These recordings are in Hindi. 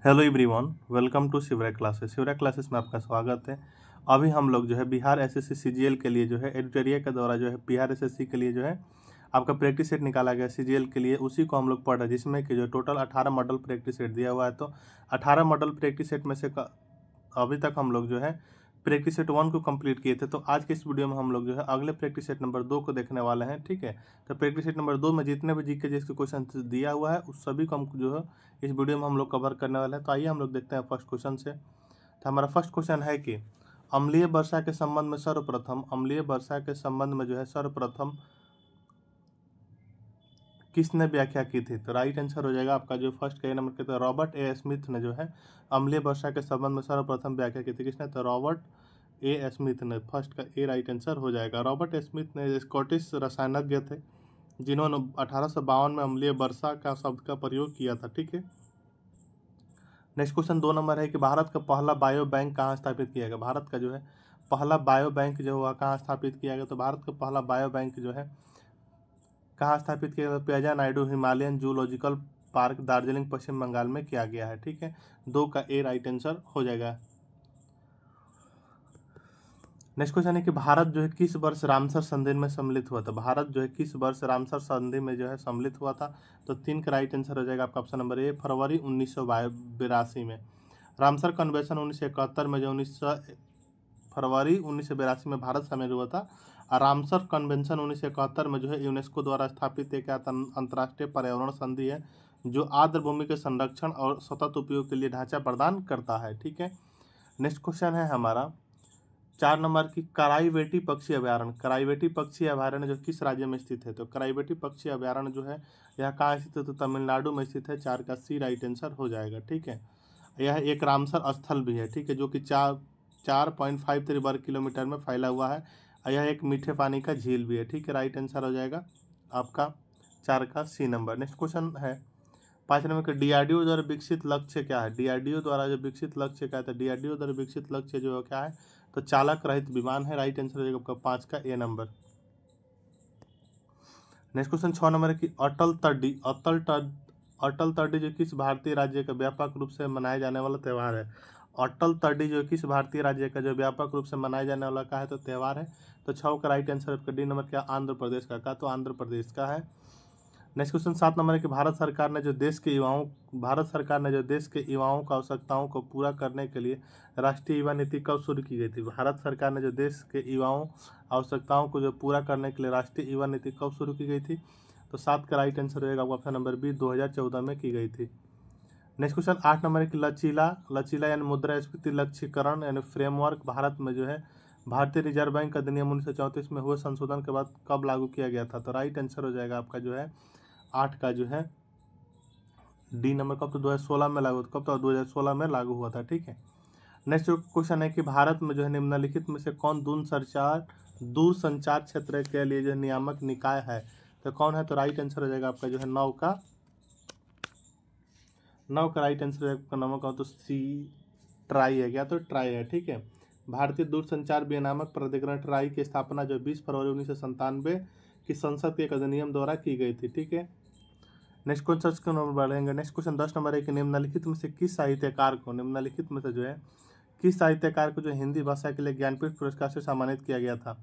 Hello everyone, welcome to Shivra classes. Shivra classes में आपका स्वागत है। अभी हम लोग जो है बिहार एसएससी सीजीएल के लिए जो है एडिटोरिया के द्वारा जो है बिहार एसएससी के लिए जो है आपका प्रैक्टिस सेट निकाला गया सीजीएल के लिए, उसी को हम लोग पढ़ रहे हैं, जिसमें कि जो टोटल 18 मॉडल प्रैक्टिस सेट दिया हुआ है। तो 18 मॉडल प्रैक्टिस सेट में से अभी तक हम लोग जो है प्रैक्टिस सेट 1 को कंप्लीट किए थे। तो आज के इस वीडियो में हम लोग जो है अगले प्रैक्टिस सेट नंबर 2 को देखने वाले हैं। ठीक है, तो प्रैक्टिस सेट नंबर 2 में जितने भी जीके जिसके क्वेश्चन दिया हुआ है उस सभी को हम जो है इस वीडियो में हम लोग कवर करने वाले हैं। तो आइए हम लोग देखते हैं फर्स्ट क्वेश्चन से। तो हमारा फर्स्ट क्वेश्चन है कि अम्लीय वर्षा के संबंध में सर्वप्रथम किसने व्याख्या की थी? तो राइट आंसर हो जाएगा आपका जो फर्स्ट के नंबर के, तो रॉबर्ट ए स्मिथ ने जो है अम्लीय वर्षा के संबंध में सर्वप्रथम व्याख्या की थी। किसने? तो रॉबर्ट ए स्मिथ ने। फर्स्ट का ए राइट आंसर हो जाएगा। रॉबर्ट ए स्मिथ ने स्कॉटिश रसायनज्ञ थे जिन्होंने 1852 में अम्लीय वर्षा का शब्द का प्रयोग किया था। ठीक है, नेक्स्ट क्वेश्चन 2 नंबर है कि भारत का पहला बायो बैंक कहाँ स्थापित किया गया? भारत का जो है पहला बायो बैंक जो हुआ कहाँ स्थापित किया गया? तो भारत का पहला बायो बैंक जो है कहाँ स्थापित किया गया? पेजा Naidu Himalayan zoological park, Darjeeling, Paschim Bangal में किया गया है। ठीक है, 2 का ए राइट आंसर हो जाएगा। नेक्स्ट क्वेश्चन है कि भारत जो है किस वर्ष रामसर संधि में सम्मिलित हुआ था? भारत जो है किस वर्ष रामसर संधि में जो है सम्मिलित हुआ था? तो 3 का राइट आंसर हो जाएगा आपका ऑप्शन नंबर ए, फरवरी 1982 में। रामसर कन्वेंशन 1971 में जो फरवरी 1982 में भारत शामिल हुआ था। और रामसर कन्वेंशन 1971 में जो है यूनेस्को द्वारा स्थापित एक अंतर्राष्ट्रीय पर्यावरण संधि है जो आर्द्र भूमि के संरक्षण और सतत उपयोग के लिए ढांचा प्रदान करता है। ठीक है, नेक्स्ट क्वेश्चन है हमारा 4 नंबर की कराईवेटी पक्षी अभ्यारण्य। कराईवेटी पक्षी अभ्यारण्य जो किस राज्य में स्थित है? तो कराईवेटी पक्षी अभ्यारण्य जो है यह कहाँ स्थित है? तो तमिलनाडु में स्थित है। 4 का सी राइट आंसर हो जाएगा। ठीक है, यह एक रामसर स्थल भी है। ठीक है, जो कि 4.53 वर्ग किलोमीटर में फैला हुआ है। यह एक मीठे पानी का झील भी है। ठीक है, राइट आंसर हो जाएगा आपका 4 का सी नंबर। नेक्स्ट क्वेश्चन है 5 नंबर का डीआरडीओ द्वारा विकसित लक्ष्य क्या है? डीआरडीओ द्वारा जो विकसित लक्ष्य क्या है? तो डीआरडीओ द्वारा विकसित लक्ष्य जो क्या है? तो चालक रहित विमान है। राइट आंसर हो जाएगा आपका 5 का A number. Next question 6 number की अटल तड्डी जो किस भारतीय राज्य का व्यापक रूप से मनाया जाने वाला त्यौहार है? अटल तड्डी जो किस भारतीय राज्य का जो व्यापक रूप से मनाया जाने वाला का है तो त्यौहार है? तो 6 का राइट आंसर आपका डी नंबर क्या? आंध्र प्रदेश का तो आंध्र प्रदेश का है। नेक्स्ट क्वेश्चन 7 नंबर है कि भारत सरकार ने जो देश के युवाओं का आवश्यकताओं को पूरा करने के लिए राष्ट्रीय युवा नीति कब शुरू की गई थी? भारत सरकार ने जो देश के युवाओं आवश्यकताओं को जो पूरा करने के लिए राष्ट्रीय युवा नीति कब शुरू की गई थी? तो 7 का राइट आंसर रहेगा ऑप्शन नंबर बी, 2014 में की गई थी। नेक्स्ट क्वेश्चन 8 नंबर है कि लचीला यानी मुद्रास्फीति लक्ष्यीकरण यानी फ्रेमवर्क भारत में जो है भारतीय रिजर्व बैंक अधिनियम 1934 में हुए संशोधन के बाद कब लागू किया गया था? तो राइट आंसर हो जाएगा आपका जो है 8 का जो है डी नंबर। कब? तो 2016 में लागू, कब? तो 2016 में लागू हुआ था। ठीक है, नेक्स्ट क्वेश्चन है कि भारत में जो है निम्नलिखित में से कौन दूर संचार क्षेत्र के लिए जो नियामक निकाय है? तो कौन है? तो राइट आंसर हो जाएगा आपका जो है 9 का राइट आंसर है आपका नंबर का, तो सी ट्राई है। क्या? तो ट्राई है। ठीक है, भारतीय दूरसंचार विनियामक प्राधिकरण ट्राई की स्थापना जो 20 फरवरी 1997 की संसद के एक अधिनियम द्वारा की गई थी। ठीक है, नेक्स्ट क्वेश्चन नंबर बढ़ेंगे। नेक्स्ट क्वेश्चन 10 नंबर है कि निम्नलिखित में से किस साहित्यकार को जो हिंदी भाषा के लिए ज्ञानपीठ पुरस्कार से सम्मानित किया गया था?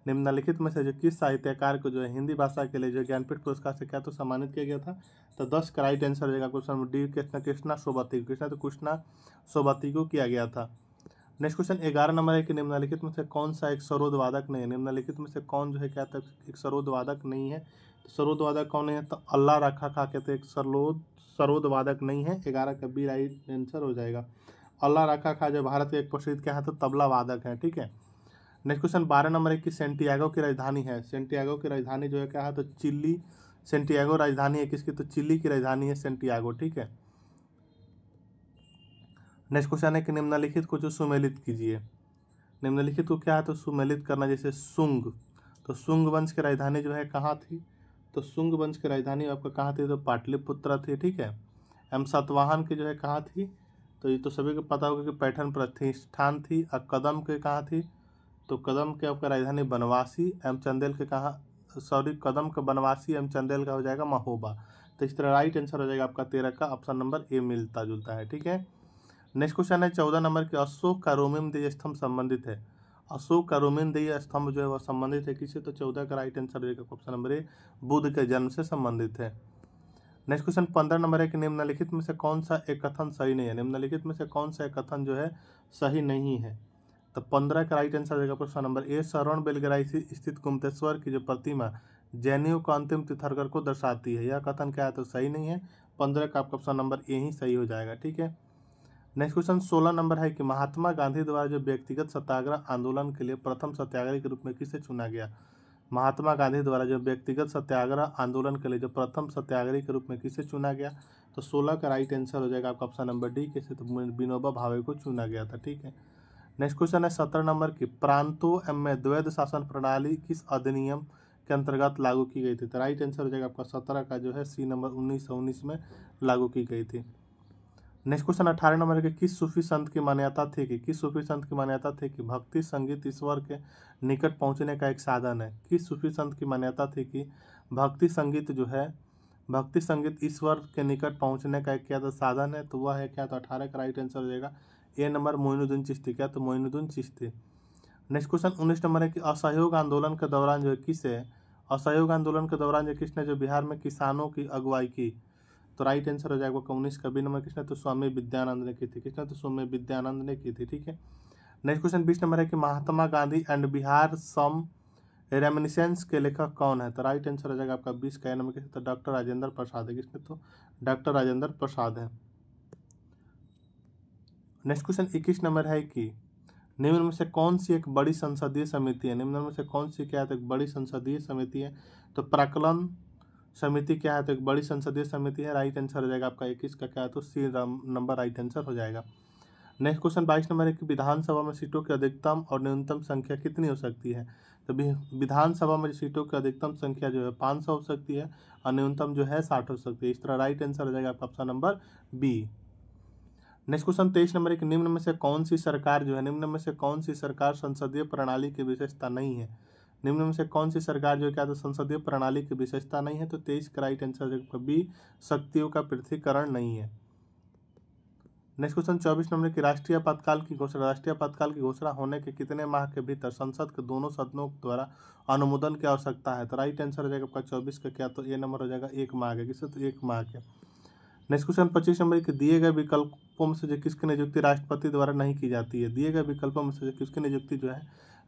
निम्नलिखित में से जो किस साहित्यकार को जो है हिंदी भाषा के लिए जो ज्ञानपीठ पुरस्कार से क्या तो सम्मानित किया गया था? तो 10 का राइट आंसर हो जाएगा क्वेश्चन डी, कृष्णा सोबती को किया गया था। नेक्स्ट क्वेश्चन 11 नंबर है कि निम्नलिखित में से कौन सा एक सरोद वादक नहीं है? निम्नलिखित में से कौन जो है क्या था एक सरोद वादक नहीं है? तो सरोद वादक कौन है? तो अल्लाह रखा खा कहते एक सरोद वादक नहीं है। 11 का बी राइट आंसर हो जाएगा। अल्लाह रखा खा जो भारत के एक प्रसिद्ध क्या है तो तबला वादक है। ठीक है, नेक्स्ट क्वेश्चन 12 नंबर है कि सेंटियागो की राजधानी है? सेंटियागो की राजधानी जो है क्या है तो चिली। सेंटियागो राजधानी है किसकी? तो चिली की राजधानी है सेंटियागो। ठीक है, नेक्स्ट क्वेश्चन है कि निम्नलिखित को जो सुमेलित कीजिए। निम्नलिखित को क्या है तो सुमेलित करना, जैसे सुंग। तो सुंग वंश की राजधानी जो है कहाँ थी? तो सुंग वंश की राजधानी आपका कहाँ थी? तो पाटलिपुत्र थी। ठीक है, एम सतवाहन की जो है कहाँ थी? तो ये तो सभी को पता होगा कि पैठन प्रतिष्ठान थी। और कदम के कहाँ थी? तो कदम के आपका राजधानी बनवासी। एम चंदेल के कहाँ? कदम का बनवासी, एम चंदेल का हो जाएगा महोबा। तो इस तरह राइट आंसर हो जाएगा आपका 13 का ऑप्शन नंबर ए मिलता जुलता है। ठीक है, नेक्स्ट क्वेश्चन है 14 नंबर के अशोक का रोमिमदेय स्तंभ संबंधित है। अशोक का रोमिमदेय स्तंभ जो है वह संबंधित है किससे, तो 14 का राइट आंसर हो जाएगा ऑप्शन नंबर ए बुद्ध के जन्म से संबंधित है। नेक्स्ट क्वेश्चन 15 नंबर है कि निम्नलिखित में से कौन सा एक कथन सही नहीं है। निम्नलिखित में से कौन सा एक कथन जो है सही नहीं है, तो 15 का राइट आंसर रहेगा प्रश्न नंबर ए श्रवण बेलगराई स्थित गुप्तेश्वर की जो प्रतिमा जैनियों का अंतिम तीर्थंकर को दर्शाती है, यह कथन क्या है, तो सही नहीं है। 15 का आपका ऑप्शन नंबर ए ही सही हो जाएगा। ठीक है, नेक्स्ट क्वेश्चन 16 नंबर है कि महात्मा गांधी द्वारा जो व्यक्तिगत सत्याग्रह आंदोलन के लिए प्रथम सत्याग्रही के रूप में किसे चुना गया। महात्मा गांधी द्वारा जो व्यक्तिगत सत्याग्रह आंदोलन के लिए जो प्रथम सत्याग्रही के रूप में किसे चुना गया, तो 16 का राइट आंसर हो जाएगा आपका ऑप्शन नंबर डी कैसे, तो विनोबा भावे को चुना गया था। ठीक है, नेक्स्ट क्वेश्चन है 17 नंबर की प्रांतों में द्वैध शासन प्रणाली किस अधिनियम के अंतर्गत लागू की गई थी, तो राइट आंसर हो जाएगा आपका 17 का जो है सी नंबर 1919 में लागू की गई थी। नेक्स्ट क्वेश्चन 18 नंबर के किस सूफी संत की मान्यता थी कि भक्ति संगीत ईश्वर के निकट पहुंचने का एक साधन है। किस सूफी संत की मान्यता थी कि भक्ति संगीत ईश्वर के निकट पहुंचने का एक क्या तो साधन है, तो वह है क्या, तो 18 का राइट आंसर हो जाएगा ए नंबर मोइनुद्दीन चिश्ती, क्या तो Moinuddin Chishti. Next question 19 number है कि असहयोग आंदोलन के दौरान जो किसने जो बिहार में किसानों की अगुवाई की, तो राइट आंसर हो जाएगा 19 का बी नंबर किसने, तो स्वामी विद्यानंद ने की थी। स्वामी विद्यानंद ने की थी। ठीक है, नेक्स्ट क्वेश्चन 20 नंबर है कि Mahatma Gandhi and Bihar some reminiscence के लेखक कौन है, तो राइट आंसर हो जाएगा आपका 20 का नंबर किसने, तो डॉक्टर राजेंद्र प्रसाद है। किसने, तो डॉक्टर राजेंद्र प्रसाद है। नेक्स्ट क्वेश्चन 21 नंबर है कि निम्न में से कौन सी एक बड़ी संसदीय समिति है। निम्न में से कौन सी क्या है, तो एक बड़ी संसदीय समिति है, तो प्राक्कलन समिति क्या है, तो एक बड़ी संसदीय समिति है। राइट आंसर हो जाएगा आपका 21 का क्या है, तो सी नंबर राइट आंसर हो जाएगा। नेक्स्ट क्वेश्चन 22 नंबर है कि विधानसभा में सीटों की अधिकतम और न्यूनतम संख्या कितनी हो सकती है, तो विधानसभा में सीटों की अधिकतम संख्या जो है 500 हो सकती है और न्यूनतम जो है 60 हो सकती है। इस तरह राइट आंसर हो जाएगा आपका option number B. Next question 23 number है कि निम्न में से कौन सी सरकार संसदीय प्रणाली की विशेषता नहीं है। निम्न में से कौन सी सरकार जो क्या तो संसदीय प्रणाली की विशेषता नहीं है, तो 23 का राइट आंसर बी शक्तियों का पृथकीकरण नहीं है। नेक्स्ट क्वेश्चन 24 नंबर की राष्ट्रीय आपातकाल की घोषणा होने के कितने माह के भीतर संसद के दोनों सदनों द्वारा अनुमोदन की आवश्यकता है, तो राइट आंसर हो जाएगा आपका 24 का क्या, तो ए नंबर हो जाएगा 1 माह के, किससे, तो 1 माह के। नेक्स्ट क्वेश्चन 25 नंबर के दिए गए विकल्पों में से जो किसकी नियुक्ति राष्ट्रपति द्वारा नहीं की जाती है। दिए गए विकल्पों में से किसकी नियुक्ति जो है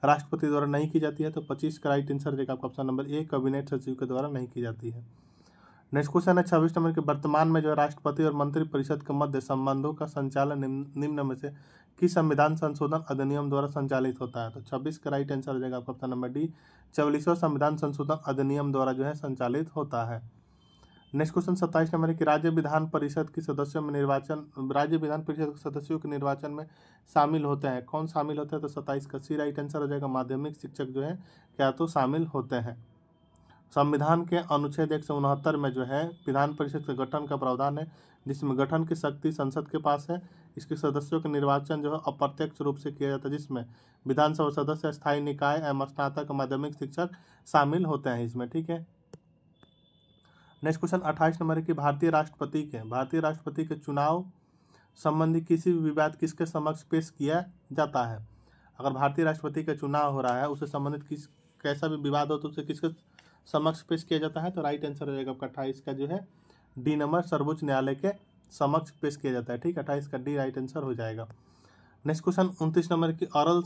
राष्ट्रपति द्वारा नहीं की जाती है, तो 25 का राइट आंसर देगा आपका ऑप्शन नंबर ए कैबिनेट सचिव के द्वारा नहीं की जाती है। नेक्स्ट क्वेश्चन है 26 नंबर के वर्तमान में जो राष्ट्रपति और मंत्रिपरिषद के मध्य संबंधों का संचालन निम्न में से किस संविधान संशोधन अधिनियम द्वारा संचालित होता है, तो 26 का राइट आंसर हो जाएगा आपका ऑप्शन नंबर डी 44वां संविधान संशोधन अधिनियम द्वारा जो है संचालित होता है। नेक्स्ट क्वेश्चन 27 नंबर है कि राज्य विधान परिषद के सदस्यों के निर्वाचन में शामिल होते हैं, कौन शामिल होते हैं, तो 27 का सी राइट आंसर हो जाएगा माध्यमिक शिक्षक जो है क्या तो शामिल होते हैं। संविधान के अनुच्छेद 169 में जो है विधान परिषद के गठन का प्रावधान है, जिसमें गठन की शक्ति संसद के पास है। इसके सदस्यों का निर्वाचन जो है अप्रत्यक्ष रूप से किया जाता है, जिसमें विधानसभा सदस्य, स्थायी निकाय एवं स्नातक माध्यमिक शिक्षक शामिल होते हैं इसमें। ठीक है, नेक्स्ट क्वेश्चन 28 नंबर है कि भारतीय राष्ट्रपति के चुनाव संबंधी किसी भी विवाद किसके समक्ष पेश किया जाता है। अगर भारतीय राष्ट्रपति का चुनाव हो रहा है उससे संबंधित कैसा भी विवाद हो तो उसे किसके समक्ष पेश किया जाता है, तो राइट आंसर हो जाएगा आपका 28 का जो है डी नंबर सर्वोच्च न्यायालय के समक्ष पेश किया जाता है। ठीक, 28 का डी राइट आंसर हो जाएगा। नेक्स्ट क्वेश्चन 29 नंबर की अरल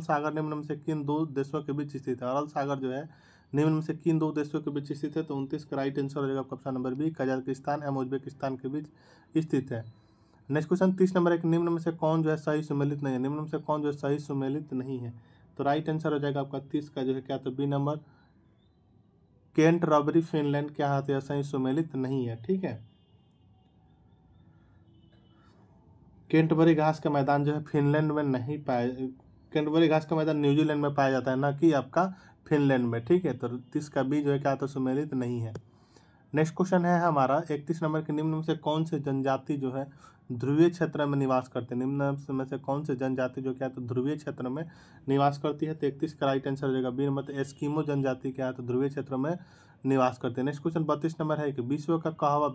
सागर निम्न में से किन दो देशों के बीच स्थित है। अरल सागर जो है निम्न में से किन दो देशों के बीच स्थित है, तो 29 का राइट आंसर हो जाएगा आपका ऑप्शन नंबर बी कजाकिस्तान एवं उज्बेकिस्तान के बीच स्थित है। नेक्स्ट क्वेश्चन 30 नंबर है कि निम्न में से कौन जो है सही सुमेलित नहीं है। तो राइट आंसर हो जाएगा आपका 30 का जो है क्या, तो बी नंबर कैंटरबरी फिनलैंड क्या है, तो सही सुमेलित नहीं है। ठीक है, कैंटरबरी घास का मैदान जो है फिनलैंड में नहीं पाया, कैंटरबरी घास का मैदान न्यूजीलैंड में पाया जाता है, ना कि आपका फिनलैंड में। ठीक है, तो 30 का बी जो है क्या, तो सुमेलित नहीं है। नेक्स्ट क्वेश्चन है हमारा 31 नंबर के निम्न में से कौन से जनजाति जो है ध्रुवीय क्षेत्र में निवास करते हैं। निम्न में से कौन से जनजाति जो क्या, तो ध्रुवीय क्षेत्र में निवास करती है, तो 31 का राइट आंसर हो जाएगा बी नंबर, तो एस्किमो जनजाति क्या है, तो ध्रुवीय क्षेत्र में निवास करते हैं। नेक्स्ट क्वेश्चन 32 नंबर है कि विश्व का कहवा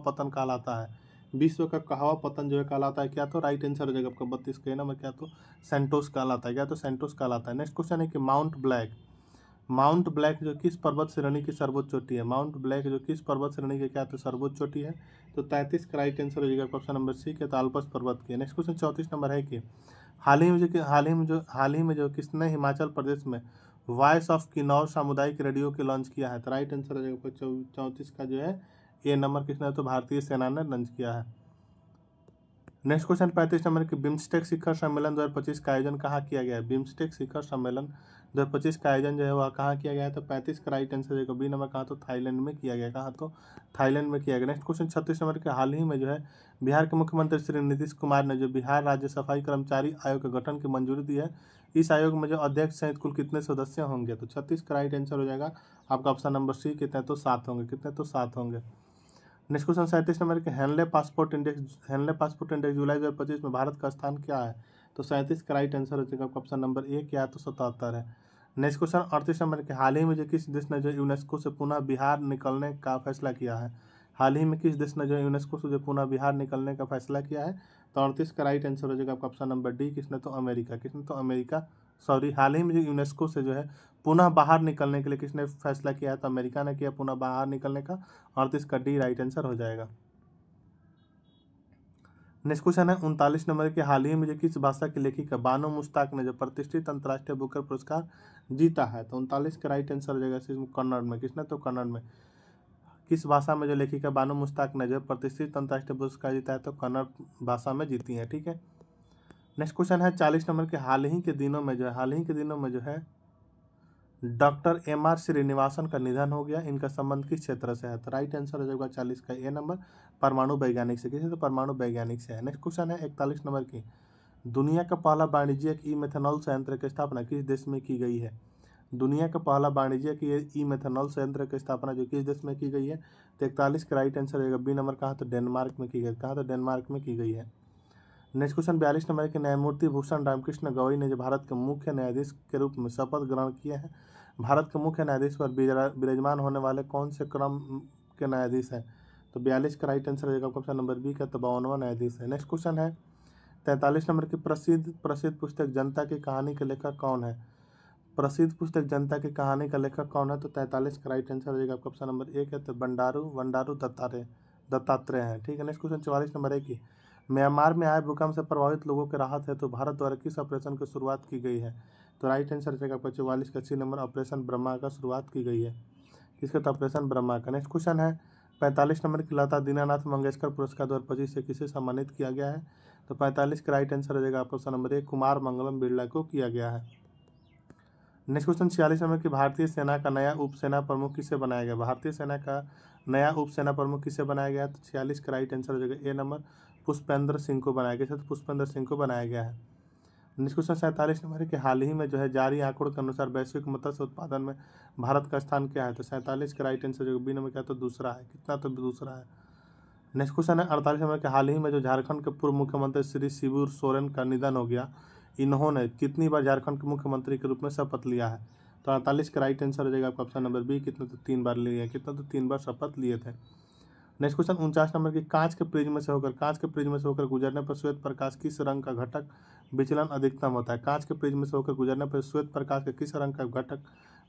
पतन कहलाता है। विश्व का कहवा पतन जो है कहलाता है क्या, तो राइट आंसर हो जाएगा आपका 32 का नंबर क्या, तो सेंटोस कहलाता है। क्या, तो सेंटोस कहलाता है। नेक्स्ट क्वेश्चन है कि माउंट ब्लैक जो किस पर्वत श्रेणी की सर्वोच्च चोटी है। माउंट ब्लैक जो किस पर्वत श्रेणी की क्या, तो सर्वोच्च चोटी है। तो 33 का राइट आंसर हो जाएगा ऑप्शन नंबर सी के, तो आल्पस पर्वत की। नेक्स्ट क्वेश्चन 34 नंबर है कि हाल ही में जो किसने हिमाचल प्रदेश में वॉइस ऑफ किन्नौर सामुदायिक रेडियो के लॉन्च किया है। तो राइट आंसर हो जाएगा 34 का जो है ए नंबर किसने, तो भारतीय सेना ने लॉन्च किया है। नेक्स्ट क्वेश्चन 35 नंबर की बिम्स्टेक शिखर सम्मेलन 2025 का आयोजन कहाँ किया गया है। बिम्स्टेक शिखर सम्मेलन 2025 का आयोजन जो है वह कहाँ किया गया है, तो 35 का राइट आंसर है बी नंबर, कहाँ तो थाईलैंड में किया गया। कहाँ, तो थाईलैंड में किया गया। नेक्स्ट क्वेश्चन 36 नंबर के हाल ही में जो है बिहार के मुख्यमंत्री श्री नीतीश कुमार ने जो बिहार राज्य सफाई कर्मचारी आयोग के गठन की मंजूरी दी है। इस आयोग में जो अध्यक्ष सहित कुल कितने सदस्य होंगे, तो 36 का राइट आंसर हो जाएगा आपका ऑप्शन नंबर सी, कितने, तो 7 होंगे। कितने, तो 7 होंगे। नेक्स्ट क्वेश्चन 37 नंबर के हेनले पासपोर्ट इंडेक्स जुलाई 2025 में भारत का स्थान क्या है, तो 37 का राइट आंसर हो जाएगा ऑप्शन नंबर ए क्या, तो 77 है। नेक्स्ट क्वेश्चन 38 नंबर के हाल ही में जो किस देश ने जो यूनेस्को से पुनः बिहार निकलने का फैसला किया है। हाल ही में किस देश ने जो यूनेस्को से जो पुनः बिहार निकलने का फैसला किया है, तो 38 का राइट आंसर हो जाएगा आपका ऑप्शन नंबर डी, किसने, तो अमेरिका। हाल ही में जो यूनेस्को से जो है पुनः बाहर निकलने के लिए किसने फैसला किया है, तो अमेरिका ने किया पुनः बाहर निकलने का, और इसका डी राइट आंसर हो जाएगा। नेक्स्ट क्वेश्चन है 39 नंबर के हाल ही में जो किस भाषा की लेखिका बानो मुश्ताक ने जो प्रतिष्ठित अंतर्राष्ट्रीय बुकर पुरस्कार जीता है, तो 39 का राइट आंसर हो जाएगा कन्नड़ में। किसने, तो कन्नड़ में। किस भाषा में जो लेखिका बानो मुश्ताक ने जो प्रतिष्ठित अंतर्राष्ट्रीय पुरस्कार जीता है, तो कन्नड़ भाषा में जीती है। ठीक है। नेक्स्ट क्वेश्चन है 40 नंबर के हाल ही के दिनों में जो है डॉक्टर एम.आर. श्रीनिवासन का निधन हो गया। इनका संबंध किस क्षेत्र से है, तो राइट आंसर हो जाएगा 40 का ए नंबर, परमाणु वैज्ञानिक से। किसी, तो परमाणु वैज्ञानिक से है। नेक्स्ट क्वेश्चन है 41 नंबर की दुनिया का पहला वाणिज्यिक ई मेथनॉल संयंत्र की स्थापना किस देश में की गई है। दुनिया का पहला वाणिज्यिक ई मेथनॉल संयंत्र की स्थापना जो किस देश में की गई है, तो 41 का राइट आंसर होगा बी नंबर, कहाँ, तो डेनमार्क में की गई। कहाँ, तो डेनमार्क में की गई है। नेक्स्ट क्वेश्चन 42 नंबर के न्यायमूर्ति भूषण रामकृष्ण गवई ने जो भारत के मुख्य न्यायाधीश के रूप में शपथ ग्रहण किए हैं। भारत के मुख्य न्यायाधीश पर विराजमान होने वाले कौन से क्रम के न्यायाधीश हैं, तो 42 का राइट आंसर रहेगा ऑप्शन नंबर बी का, तो 52वां न्यायाधीश है। नेक्स्ट क्वेश्चन है 43 नंबर की प्रसिद्ध पुस्तक जनता की कहानी के लेखक कौन है। प्रसिद्ध पुस्तक जनता की कहानी का लेखक कौन है, तो 43 का राइट आंसर हो जाएगा आपका ऑप्शन नंबर एक है, तो बंडारू दत्तात्रेय है। ठीक है। नेक्स्ट क्वेश्चन 44 नंबर है कि म्यांमार में आए भूकंप से प्रभावित लोगों के राहत है तो भारत द्वारा किस ऑपरेशन की शुरुआत की गई है, तो राइट आंसर हो जाएगा आपका 44 का सी नंबर, ऑपरेशन ब्रह्मा का शुरुआत की गई है। किसका, तो ऑपरेशन ब्रह्मा का। नेक्स्ट क्वेश्चन है 45 नंबर की लता दीनानाथ मंगेशकर पुरस्कार 2025 से किसे सम्मानित किया गया है, तो 45 का राइट आंसर हो जाएगा आपका ऑप्शन नंबर एक, कुमार मंगलम बिरला को किया गया है। नेक्स्ट क्वेश्चन 46 नंबर की भारतीय सेना का नया उपसेना प्रमुख किसे बनाया गया। भारतीय सेना का नया उपसेना प्रमुख किसे बनाया गया, तो 46 का राइट आंसर हो जाएगा ए नंबर, पुष्पेंद्र सिंह को बनाया गया। तो पुष्पेंद्र सिंह को बनाया गया है। नेक्स्ट क्वेश्चन 47 नंबर है कि हाल ही में जो है जारी आंकड़ों के अनुसार वैश्विक मत्स्य उत्पादन में भारत का स्थान क्या है, तो 47 का राइट आंसर जो बी नंबर क्या, तो दूसरा है। कितना, तो दूसरा है। नेक्स्ट क्वेश्चन है 48 नंबर के हाल ही में जो झारखंड के पूर्व मुख्यमंत्री श्री शिबू सोरेन का निधन हो गया, इन्होंने कितनी बार झारखंड के मुख्यमंत्री के रूप में शपथ लिया है, तो 48 का राइट आंसर हो जाएगा आपका ऑप्शन नंबर बी, कितने, तो 3 बार लिए हैं। कितना, तो 3 बार शपथ लिए थे। नेक्स्ट क्वेश्चन 49 नंबर की कांच के प्रिज्म से होकर गुजरने पर श्वेत प्रकाश किस रंग का घटक विचलन अधिकतम होता है। कांच के प्रिज्म से होकर गुजरने पर श्वेत प्रकाश के किस रंग का घटक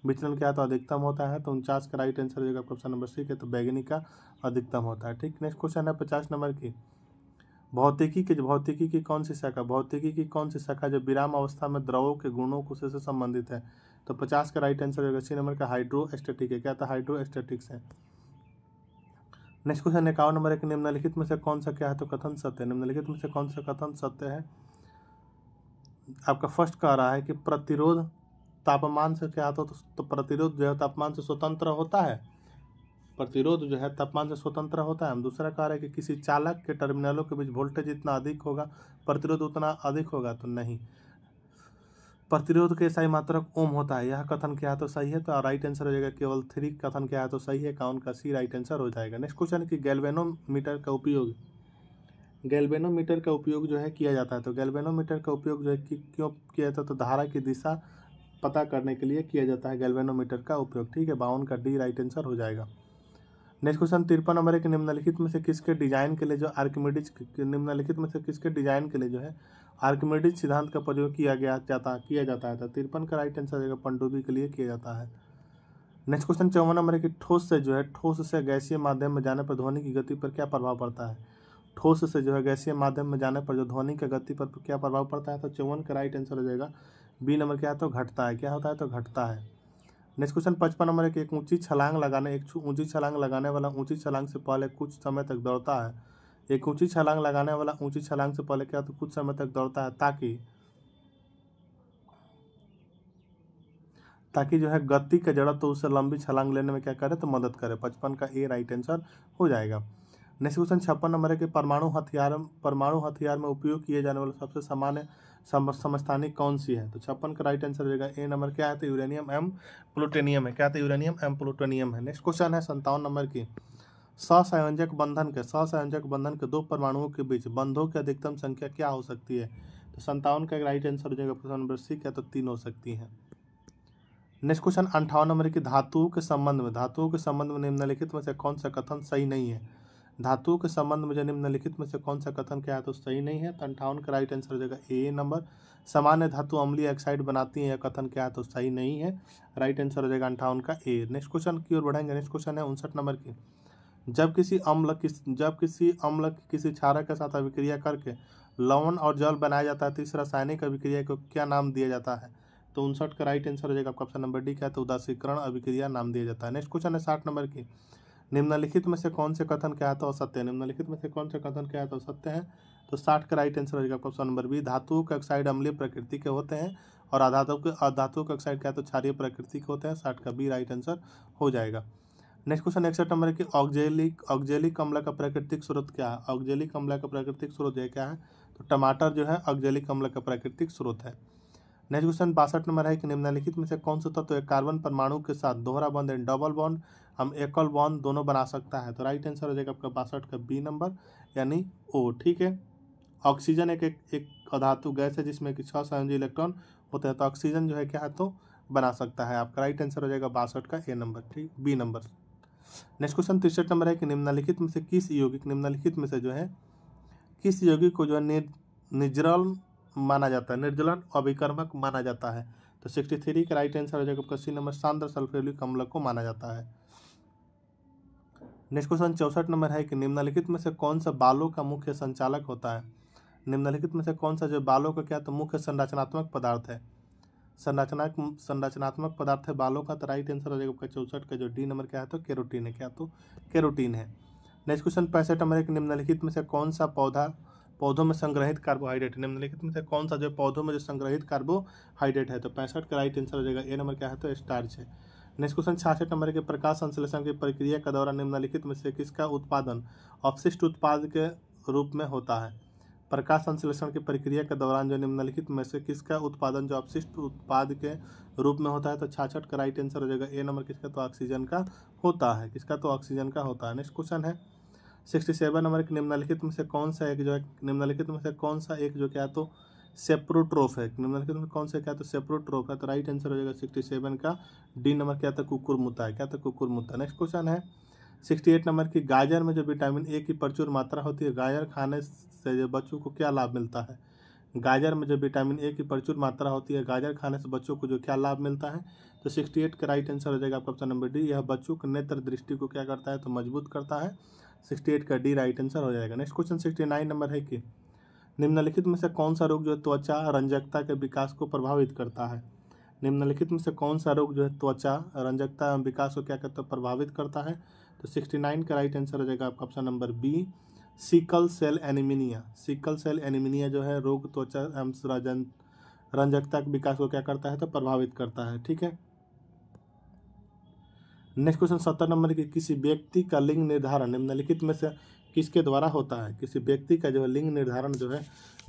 विचलन क्या, तो अधिकतम होता है, तो 49 का राइट आंसर हो जाएगा आपका ऑप्शन नंबर सी के, तो बैगनी का अधिकतम होता है। ठीक। नेक्स्ट क्वेश्चन है 50 नंबर की भौतिकी की कौन सी शाखा जो विराम अवस्था में द्रवों के गुणों को से संबंधित है, तो 50 का राइट आंसर होगा सी नंबर का हाइड्रोस्टैटिक है। क्या था, हाइड्रोस्टैटिक्स है। नेक्स्ट क्वेश्चन 51 नंबर एक निम्नलिखित में से कौन सा क्या है, तो कथन सत्य है। निम्नलिखित में से कौन सा कथन सत्य है। आपका फर्स्ट कह रहा है कि प्रतिरोध तापमान से क्या होता है, तो प्रतिरोध जो है तापमान से स्वतंत्र होता है। प्रतिरोध जो है तापमान से स्वतंत्र होता है। हम दूसरा कह रहे हैं कि किसी चालक के टर्मिनलों के बीच वोल्टेज जितना अधिक होगा प्रतिरोध उतना अधिक होगा, तो नहीं। प्रतिरोध के इकाई मात्रक ओम होता है, यह कथन क्या है, तो सही है, तो राइट आंसर हो जाएगा केवल 3 कथन क्या है, तो सही है, काउंट का सी राइट आंसर हो जाएगा। नेक्स्ट क्वेश्चन है कि गैल्वेनोमीटर का उपयोग जो है किया जाता है, तो गैल्वेनोमीटर का उपयोग जो है क्यों किया जाता है, तो धारा की दिशा पता करने के लिए किया जाता है गैल्वेनोमीटर का उपयोग। ठीक है, 52 का डी राइट आंसर हो जाएगा। नेक्स्ट क्वेश्चन 53 नंबर है कि निम्नलिखित में से किसके डिजाइन के लिए जो आर्किमिडीज निम्नलिखित में से किसके डिजाइन के लिए जो है आर्किमिडीज सिद्धांत का प्रयोग किया जाता है। तो 53 का राइट आंसर देगा पनडुब्बी के लिए किया जाता है। नेक्स्ट क्वेश्चन 54 नंबर है कि ठोस से गैसीय माध्यम में जाने पर ध्वनि की गति पर क्या प्रभाव पड़ता है। ठोस से जो है गैसीय माध्यम में जाने पर जो ध्वनि की गति पर क्या प्रभाव पड़ता है। तो 54 का राइट आंसर हो जाएगा बी नंबर। क्या है तो घटता है। क्या होता है तो घटता है। नेक्स्ट क्वेश्चन 55 नंबर है कि एक ऊंची छलांग लगाने वाला ऊंची छलांग से पहले कुछ समय तक दौड़ता है। एक ऊंची छलांग लगाने वाला ऊंची छलांग से पहले क्या तो कुछ समय तक दौड़ता है ताकि जो है गति का जड़ तो उससे लंबी छलांग लेने में क्या करे तो मदद करे। 55 का ए राइट आंसर हो जाएगा। नेक्स्ट क्वेश्चन 56 नंबर है कि परमाणु हथियार में उपयोग किए जाने वाला सबसे सामान्य समस्थानिक कौन सी है। तो 56 का राइट आंसर हो जाएगा ए नंबर। क्या है तो यूरेनियम एवं प्लूटोनियम है। क्या है यूरेनियम एवं प्लूटोनियम है। नेक्स्ट क्वेश्चन है 57 नंबर की सहसंयोजक बंधन के दो परमाणुओं के बीच बंधों की अधिकतम संख्या क्या हो सकती है। तो 57 का राइट आंसर हो जाएगा प्रश्न नंबर सी। क्या तो 3 हो सकती है। नेक्स्ट क्वेश्चन 58 नंबर की धातुओं के संबंध में निम्नलिखित में से कौन सा कथन सही नहीं है। धातुओं के संबंध में जो निम्नलिखित में से कौन सा कथन क्या है तो सही नहीं है। तो 58 का राइट आंसर हो जाएगा ए नंबर। सामान्य धातु अम्लीय ऑक्साइड बनाती है, यह कथन क्या है तो सही नहीं है। राइट आंसर हो जाएगा 58 का ए। नेक्स्ट क्वेश्चन की ओर बढ़ेंगे। नेक्स्ट क्वेश्चन है 59 नंबर की जब किसी अम्ल किसी क्षारक के साथ अभिक्रिया करके लवण और जल बनाया जाता है तो इस रासायनिक अभिक्रिया को क्या नाम दिया जाता है। तो 59 का राइट आंसर हो जाएगा आपका ऑप्शन नंबर डी। क्या है तो उदासीकरण अभिक्रिया नाम दिया जाता है। नेक्स्ट क्वेश्चन है 60 नंबर की निम्नलिखित में से कौन से कथन क्या है तो असत्य है। निम्नलिखित में से कौन से कथन क्या है तो असत्य है। तो 60 का राइट आंसर हो जाएगा ऑप्शन नंबर बी। धातुओं के ऑक्साइड अम्लीय प्रकृति के होते हैं और अधातुओं के ऑक्साइड क्या है तो क्षारीय प्रकृति के होते हैं। 60 का बी राइट आंसर हो जाएगा। नेक्स्ट क्वेश्चन 61 नंबर की ऑक्जेलिक अम्ल का प्राकृतिक स्रोत क्या है। ऑक्जेलिक अम्ल का प्राकृतिक स्रोत है क्या है तो टमाटर जो है ऑक्जेलिक अम्ल का प्राकृतिक स्रोत है। नेक्स्ट क्वेश्चन 62 नंबर है कि निम्नलिखित में से कौन सा तत्व एक कार्बन परमाणु के साथ दोहरा बॉन्ड डबल बॉन्ड हम एकल बॉन्ड दोनों बना सकता है। तो राइट आंसर हो जाएगा आपका 62 का बी नंबर यानी ओ। ठीक है, ऑक्सीजन एक अधातु गैस है जिसमें कि 6 संयोजी इलेक्ट्रॉन होते हैं। तो ऑक्सीजन जो है क्या है तो बना सकता है। आपका राइट आंसर हो जाएगा 62 का ए नंबर। ठीक, B number. Next question 63 number है कि निम्नलिखित में से किस यौगिक को जो है निर्जल माना जाता है, निर्जलन अभिकर्मक माना जाता है। तो 63 का राइट आंसर हो जाएगा आपका सी नंबर। सांद्र सल्फ्यूरिक अम्ल को माना जाता है। नेक्स्ट क्वेश्चन 64 नंबर है कि निम्नलिखित में से कौन सा बालों का मुख्य संचालक होता है। निम्नलिखित में से कौन सा जो बालों का क्या तो मुख्य संरचनात्मक पदार्थ है। संरचनात्मक पदार्थ है बालों का। तो राइट आंसर हो जाएगा आपका 64 का जो डी नंबर क्या है तो केरोटीन है। क्या तो केरोटीन है। नेक्स्ट क्वेश्चन 65 नंबर है कि निम्नलिखित में से कौन सा पौधों में संग्रहित कार्बोहाइड्रेट। निम्नलिखित में से कौन सा जो पौधों में जो संग्रहित कार्बोहाइड्रेट है। तो 65 का राइट आंसर हो जाएगा ए नंबर क्या है तो स्टार्च है। नेक्स्ट क्वेश्चन 66 नंबर के प्रकाश संश्लेषण की प्रक्रिया के दौरान निम्नलिखित में से किसका उत्पादन अपशिष्ट उत्पाद के रूप में होता है। प्रकाश संश्लेषण की प्रक्रिया के दौरान जो निम्नलिखित में से किसका उत्पादन जो अपशिष्ट उत्पाद के रूप में होता है। तो 66 का राइट आंसर हो जाएगा ए नंबर किसका तो ऑक्सीजन का होता है। किसका तो ऑक्सीजन का होता है। नेक्स्ट क्वेश्चन है 67 नंबर की निम्नलिखित में से कौन सा एक जो क्या तो सेप्रोट्रोफ है। निम्नलिखित में कौन सा क्या तो सेप्रोट्रोफ है। तो राइट आंसर हो जाएगा 67 का डी नंबर क्या था कुकुरमुत्ता है। क्या था कुकुरमुत्ता। नेक्स्ट क्वेश्चन है 68 नंबर की गाजर में जो विटामिन ए की प्रचुर मात्रा होती है, गाजर खाने से जो बच्चों को क्या लाभ मिलता है। गाजर में जो विटामिन ए की प्रचुर मात्रा होती है, गाजर खाने से बच्चों को जो क्या लाभ मिलता है। तो 68 का राइट आंसर हो जाएगा आपका ऑप्शन नंबर डी। यह बच्चों के नेत्र दृष्टि को क्या करता है तो मजबूत करता है। 68 का डी राइट आंसर हो जाएगा। नेक्स्ट क्वेश्चन 69 नंबर है कि निम्नलिखित में से कौन सा रोग जो है त्वचा रंजकता के विकास को प्रभावित करता है। निम्नलिखित में से कौन सा रोग जो है त्वचा रंजकता एवं विकास को क्या करता है प्रभावित करता है। तो 69 का राइट आंसर हो जाएगा आपका option number B sickle cell anaemia जो है रोग त्वचा एवं रंजकता के विकास को क्या करता है तो प्रभावित करता है। ठीक है। नेक्स्ट क्वेश्चन 70 नंबर की किसी व्यक्ति का लिंग निर्धारण निम्नलिखित में से किसके द्वारा होता है। किसी व्यक्ति का जो है लिंग निर्धारण जो है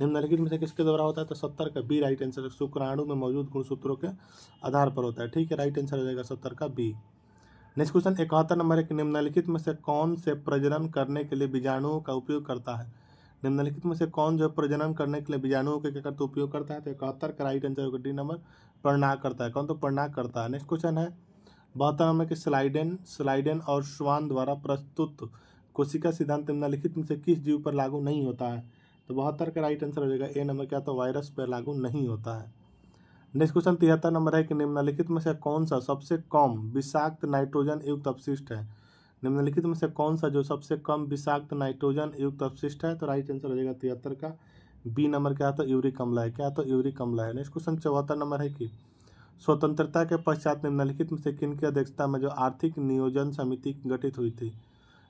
निम्नलिखित में से किसके द्वारा होता है। तो 70 का बी राइट आंसर शुक्राणु में मौजूद गुणसूत्रों के आधार पर होता है। ठीक है, राइट आंसर हो जाएगा 70 का बी। नेक्स्ट क्वेश्चन 71 नंबर है कि निम्नलिखित में से कौन से प्रजनन करने के लिए बीजाणुओं का उपयोग करता है। निम्नलिखित में से कौन जो है प्रजनन करने के लिए बीजाणुओं के क्या करता उपयोग करता है? तो 71 का राइट आंसर होगा डी नंबर, पर्णाक करता है। कौन? तो पर्णाक करता है। नेक्स्ट क्वेश्चन है 72 नंबर के स्लाइडेन और श्वान द्वारा प्रस्तुत कोशिका सिद्धांत निम्नलिखित में से किस जीव पर लागू नहीं होता है? तो 72 का राइट आंसर हो जाएगा ए नंबर, क्या? तो वायरस पर लागू नहीं होता है। नेक्स्ट क्वेश्चन 73 नंबर है कि निम्नलिखित में से कौन सा सबसे कम विषाक्त नाइट्रोजन युक्त अपशिष्ट है? निम्नलिखित में से कौन सा जो सबसे कम विषाक्त नाइट्रोजन युक्त अपशिष्ट है? तो राइट आंसर हो जाएगा 73 का बी नंबर, क्या? तो यूरिक अम्ल है। क्या? तो यूरिक अम्ल है। नेक्स्ट क्वेश्चन 74 नंबर है कि स्वतंत्रता के पश्चात निम्नलिखित में से किन की अध्यक्षता में जो आर्थिक नियोजन समिति गठित हुई थी?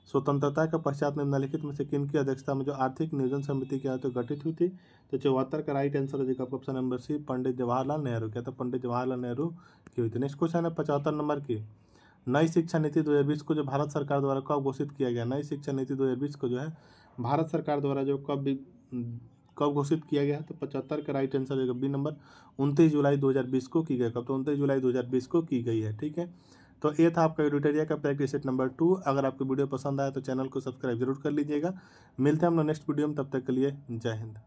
स्वतंत्रता के पश्चात निम्नलिखित में से किन की अध्यक्षता में जो आर्थिक नियोजन समिति क्या तो गठित हुई थी? तो 74 का राइट आंसर हो जाएगा option number C, Pandit Jawaharlal Nehru. क्या? तो पंडित जवाहरलाल नेहरू की हुई थी। नेक्स्ट क्वेश्चन है 75 नंबर की नई शिक्षा नीति 2020 को जो भारत सरकार द्वारा कब घोषित किया गया? नई शिक्षा नीति 2020 को जो है भारत सरकार द्वारा जो कब घोषित किया गया है? तो 75 का राइट आंसर होगा बी नंबर, 29 जुलाई 2020 को की गई। कब? तो 29 जुलाई 2020 को की गई है। ठीक है, तो ये था आपका एडिटोरिया का प्रैक्टिस सेट नंबर 2। अगर आपको वीडियो पसंद आया तो चैनल को सब्सक्राइब जरूर कर लीजिएगा। मिलते हैं हम लोग नेक्स्ट वीडियो में, तब तक के लिए जय हिंद।